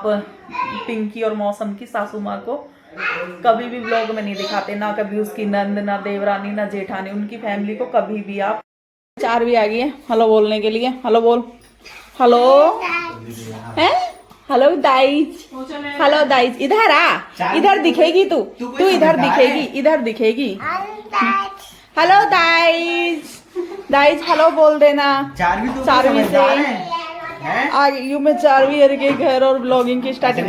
आप पिंकी और मौसम की सासू माँ को कभी भी व्लॉग में नहीं दिखाते, ना कभी उसकी नंद, ना देवरानी, ना जेठानी, उनकी फैमिली को कभी भी आप। चार भी आ गई है हेलो बोलने के लिए। हेलो बोल, हेलो है, हेलो दाइज, हेलो दाइज, इधर आ, इधर दिखेगी तू इधर दिखेगी, इधर दिखेगी। हेलो दाइज, दाइज हेलो बोल देना। चारवी से आ गई मैं चारवी के घर और ब्लॉगिंग की स्टार्टिंग।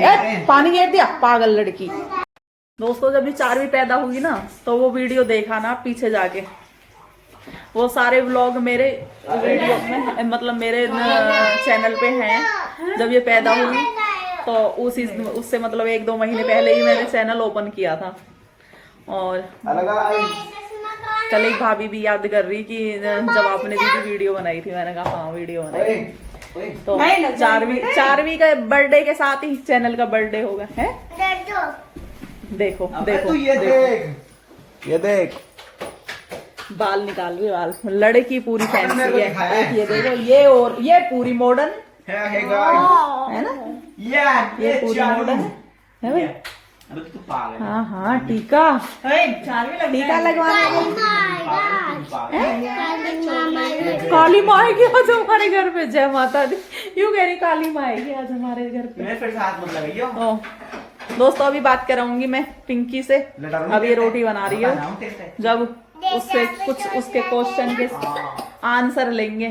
पानी गिर दिया पागल लड़की। दोस्तों जब भी चारवी पैदा हुई ना तो वो वीडियो देखा ना पीछे जाके, वो सारे व्लॉग मेरे वीडियो में मतलब मेरे चैनल पे हैं। जब ये पैदा हुई तो उससे मतलब 1-2 महीने पहले ही मैंने चैनल ओपन किया था। और कल एक भाभी भी याद कर रही कि जब आपने दीदी वीडियो बनाई थी, मैंने कहा हाँ वीडियो बनाई। तो चारवी का बर्थडे के साथ ही चैनल का बर्थडे होगा है। देखो देखो ये देख बाल निकाल रही, बाल लड़की पूरी फैंसी है। एक ये देखो, ये और ये पूरी मॉडर्न है ना, ये पूरी मॉडर्न है भाई। हाँ हाँ टीका लगवाना। काली माँ आएगी आज हमारे घर पे, जय माता दी। यूँ कह रही काली माँ आएगी आज हमारे घर पे। दोस्तों अभी बात कराऊंगी मैं पिंकी से, अब ये रोटी बना रही है, जब उससे कुछ उसके क्वेश्चन के आंसर लेंगे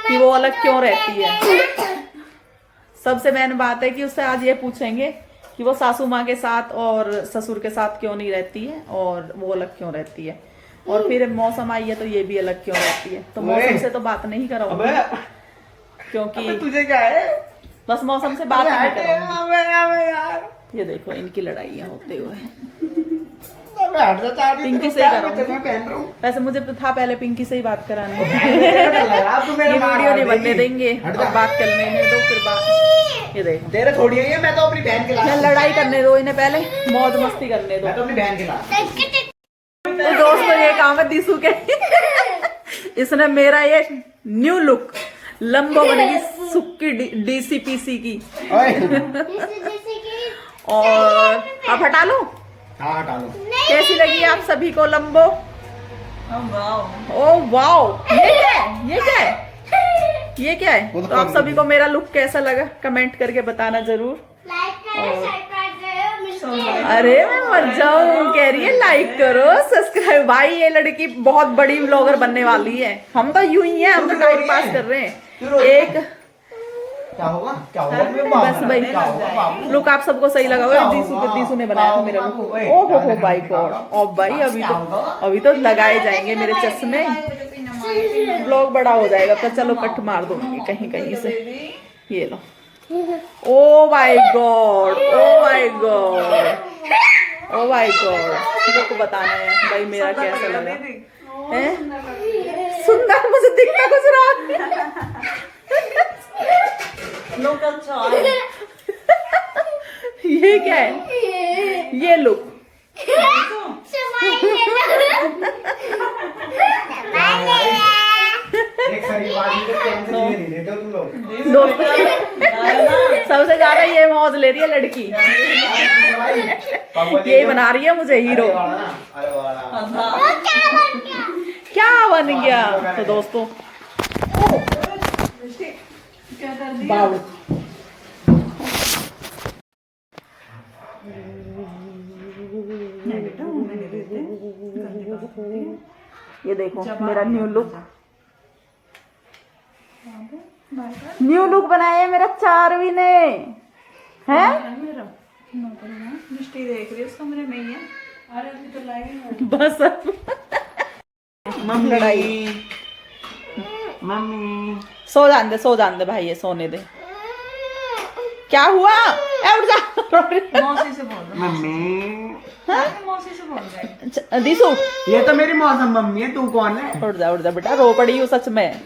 कि वो अलग क्यों रहती है। सबसे मेन बात है कि उससे आज ये पूछेंगे कि वो सासू माँ के साथ और ससुर के साथ क्यों नहीं रहती है और वो अलग क्यों रहती है। और फिर मौसम आई है तो ये भी अलग क्यों रहती है। तो मौसम से तो बात नहीं कराऊंगी क्योंकि तुझे क्या है, बस मौसम से बात नहीं करूंगी। ये देखो इनकी लड़ाइयाँ होते हुए पिंकी से ही करूंगी। वैसे मुझे था पहले पिंकी से ही बात करानी ये वीडियो नहीं बनने देंगे और बात करने में दो फिर बात। ये देखो तेरे थोड़ी है, मैं तो अपनी बहन के मैं लड़ाई करने दो इन्हें, पहले मौज मस्ती करने दो। मैं तो अपनी बहन के तो दोस्तों ये काम है दिसू के इसने मेरा ये न्यू लुक लंबो बनेगी सुक्की डीसीपीसी की और अब हटा लो। हाँ हटा लो। कैसी लगी आप सभी को लंबो? ओ वाओ, ये क्या है, ये क्या है, ये क्या है? तो आप सभी को मेरा लुक कैसा लगा कमेंट करके बताना जरूर। अरे मैं मर जाऊं, कह रही है लाइक करो सब्सक्राइब। भाई ये लड़की बहुत बड़ी व्लॉगर बनने वाली है, हम तो यूं ही हैं, हम तो टाइम पास कर रहे हैं। एक क्या होगा बस भाई लुक आप सबको सही लगा होगा। दीसू ने बनाया था मेरा लुक। ओह हो भाई गॉड, और भाई अभी तो लगाए जाएंगे मेरे चश्मे, ब्लॉग बड़ा हो जाएगा। तो चलो कट मार दूंगी कहीं कहीं से। ये लो, oh my God, oh my God, oh my God. Look बताना है भाई मेरा कैसा लगा है। सुंदर, मुझे दिखता कुछ रहा ये क्या है, ये लुक दोस्तों सबसे ज्यादा ये मौज ले रही है लड़की, यही बना रही है मुझे हीरो। क्या बन गया? तो दोस्तों बाबू ये देखो मेरा न्यू लुक, न्यू लुक बनाया है मेरा चारवी ने है। मिष्टी देख रही है उस कमरे में ही है। अरे अभी तो लाएंगे बस मम्मी लड़ाई। मम्मी सो जान दे भाई, ये सोने दे। क्या हुआ? उठ जा मौसी से बोल मम्मी, मौसी से बोल दीसू, ये तो मेरी मौसम मम्मी है, तू कौन है? उठ जा बेटा, रो पड़ी हूँ सच में।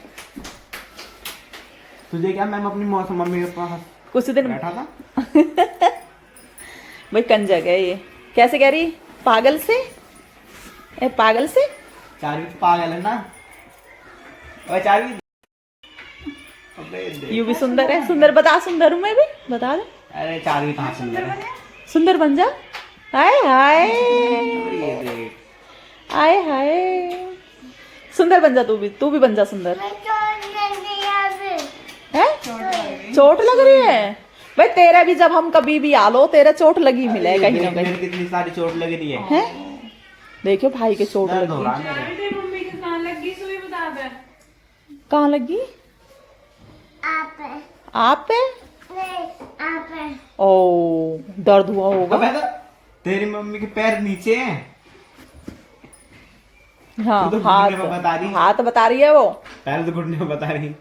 तुझे क्या, मैं अपनी मौसम मम्मी के पास कुछ दिन बैठा था भाई कंजक है ये। कैसे कह रही पागल से, पागल से चारवी तो पागल है ना। और चारवी यू भी सुंदर है, सुंदर बता, सुंदर हूँ मैं भी, बता दे। अरे चारवी कहाँ सुंदर है। सुंदर बन जा। हाय हाय ये देख। हाय हाय सुंदर बन जा, तू भी बन जा सुंदर। है चोट लग रही है भाई तेरा भी, जब हम कभी भी आलो तेरा चोट लगी मिले कहीं ना कहीं। कितनी सारी चोट लग रही है। हैं देखियो भाई के चोट दर्द हो रहा लगी। है मेरे। मम्मी के कहाँ लगी सुई बता दे। कहाँ लगी? आप पे? ओ दर्द हुआ होगा। अबे तो तेरी मम्मी के पैर नीचे हैं। हाँ तू तो हाथ घुटने पे बता रही है। हाथ बता रही है वो। पैर तो घुटने में बता रही।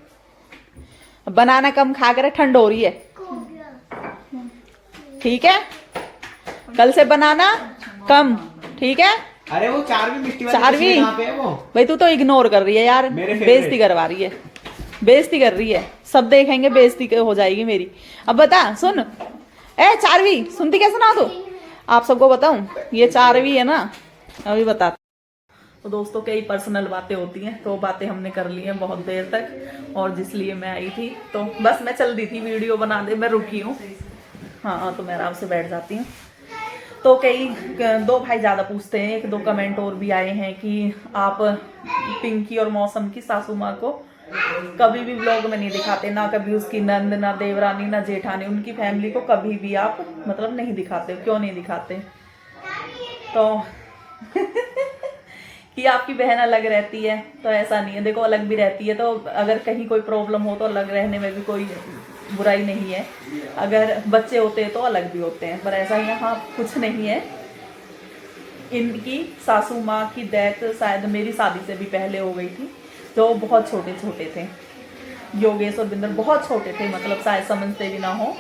बनाना कम खा कर ठंड हो रही है, ठीक है? कल से बनाना कम, ठीक है? अरे वो चारवी मिट्टी वाली चारवी? कहाँ पे है वो? भाई तू तो इग्नोर कर रही है यार, मेरे favorite। बेइज्जती करवा रही है, बेइज्जती कर रही है, सब देखेंगे बेइज्जती हो जाएगी मेरी। अब बता सुन, ए चारवी सुनती कैसे ना तू? आप सबको बताऊं ये चारवी है ना, अभी बता। तो दोस्तों कई पर्सनल बातें होती हैं, तो बातें हमने कर ली हैं बहुत देर तक, और जिसलिए मैं आई थी तो बस मैं चल दी थी वीडियो बना दे, मैं रुकी हूँ। हाँ तो मैं आराम से बैठ जाती हूँ। तो कई दो भाई ज़्यादा पूछते हैं, एक दो कमेंट और भी आए हैं कि आप पिंकी और मौसम की सासू माँ को कभी भी व्लॉग में नहीं दिखाते, ना कभी उसकी नंद, ना देवरानी, ना जेठानी, उनकी फैमिली को कभी भी आप मतलब नहीं दिखाते। क्यों नहीं दिखाते? तो कि आपकी बहन अलग रहती है, तो ऐसा नहीं है। देखो अलग भी रहती है तो अगर कहीं कोई प्रॉब्लम हो तो अलग रहने में भी कोई बुराई नहीं है। अगर बच्चे होते हैं तो अलग भी होते हैं, पर ऐसा यहाँ कुछ नहीं है। इनकी सासू माँ की डेथ शायद मेरी शादी से भी पहले हो गई थी, जो बहुत छोटे छोटे थे। योगेश और बिंदर बहुत छोटे थे, मतलब शायद समझते भी ना हो।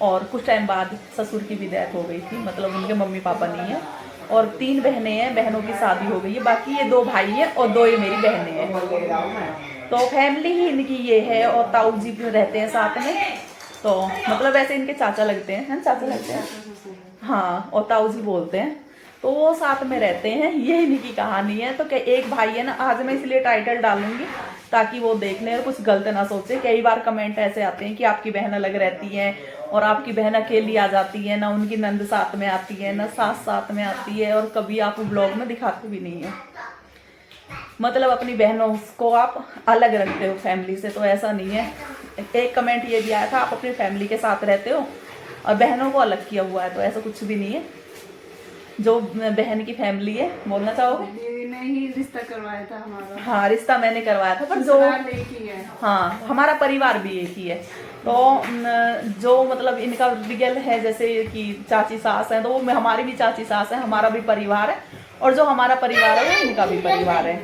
और कुछ टाइम बाद ससुर की भी डेथ हो गई थी, मतलब उनके मम्मी पापा नहीं है। और 3 बहनें हैं, बहनों की शादी हो गई है, बाकी ये 2 भाई हैं और 2 ही मेरी बहनें हैं। तो फैमिली ही इनकी ये है, और ताऊ जी भी रहते हैं साथ में। तो मतलब ऐसे इनके चाचा लगते हैं, चाचा लगते हैं हाँ, और ताऊ जी बोलते हैं, तो वो साथ में रहते हैं। ये इनकी कहानी है। तो एक भाई है ना, आज मैं इसलिए टाइटल डालूंगी ताकि वो देख लें और कुछ गलत ना सोचे। कई बार कमेंट ऐसे आते हैं कि आपकी बहन अलग रहती है और आपकी बहन अकेली आ जाती है, ना उनकी नंद साथ में आती है, ना सास साथ में आती है, और कभी आप ब्लॉग में दिखाते भी नहीं है। मतलब अपनी बहनों को आप अलग रखते हो फैमिली से, तो ऐसा नहीं है। एक कमेंट ये भी आया था आप अपनी फैमिली के साथ रहते हो और बहनों को अलग किया हुआ है, तो ऐसा कुछ भी नहीं है। जो बहन की फैमिली है, बोलना चाहोगे? नहीं रिश्ता करवाया था हमारा। हाँ रिश्ता मैंने करवाया था, पर जो हाँ हमारा परिवार भी एक ही है। तो जो मतलब इनका रियल है, जैसे कि चाची सास है, तो वो हमारी भी चाची सास है, हमारा भी परिवार है, और जो हमारा परिवार है वो इनका भी परिवार है।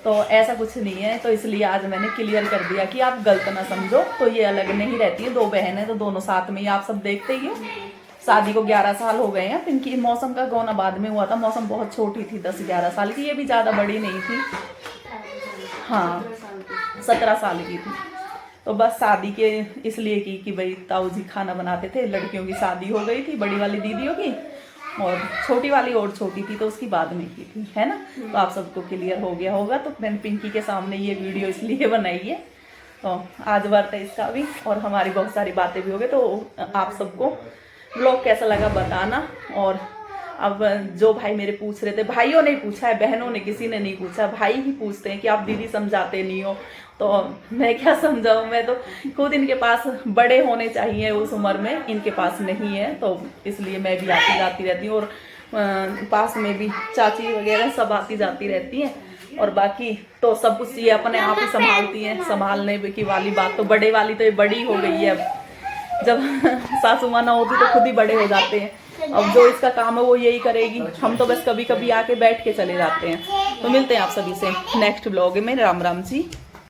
तो ऐसा कुछ नहीं है। तो इसलिए आज मैंने क्लियर कर दिया कि आप गलत ना समझो। तो ये अलग नहीं रहती है, 2 बहन है तो दोनों साथ में ही, आप सब देखते ही हो। शादी को 11 साल हो गए हैं। पिंकी मौसम का गौना बाद में हुआ था, मौसम बहुत छोटी थी, 10-11 साल की, ये भी ज़्यादा बड़ी नहीं थी, हाँ 17 साल की थी। तो बस शादी के इसलिए की कि भाई ताऊ जी खाना बनाते थे, लड़कियों की शादी हो गई थी, बड़ी वाली दीदियों की, और छोटी वाली और छोटी थी तो उसकी बाद में की थी, है ना। तो आप सबको क्लियर हो गया होगा। तो मैंने पिंकी के सामने ये वीडियो इसलिए बनाई है। तो आज व्रत है इसका भी, और हमारी बहुत सारी बातें भी हो गई। तो आप सबको व्लॉग कैसा लगा बताना। और अब जो भाई मेरे पूछ रहे थे, भाइयों ने पूछा है, बहनों ने किसी ने नहीं पूछा, भाई ही पूछते हैं कि आप दीदी समझाते नहीं हो। तो मैं क्या समझाऊं, मैं तो खुद इनके पास बड़े होने चाहिए उस उम्र में, इनके पास नहीं है, तो इसलिए मैं भी आती जाती रहती हूँ। और पास में भी चाची वगैरह सब आती जाती रहती हैं। और बाकी तो सब कुछ ये अपने आप ही संभालती हैं। संभालने की वाली बात तो बड़े वाली तो ये बड़ी हो गई है अब, जब सासू माँ ना होती तो खुद ही बड़े हो जाते हैं। अब जो इसका काम है वो यही करेगी, हम तो बस कभी कभी आके बैठ के चले जाते हैं। तो मिलते हैं आप सभी से नेक्स्ट ब्लॉग में। राम राम जी।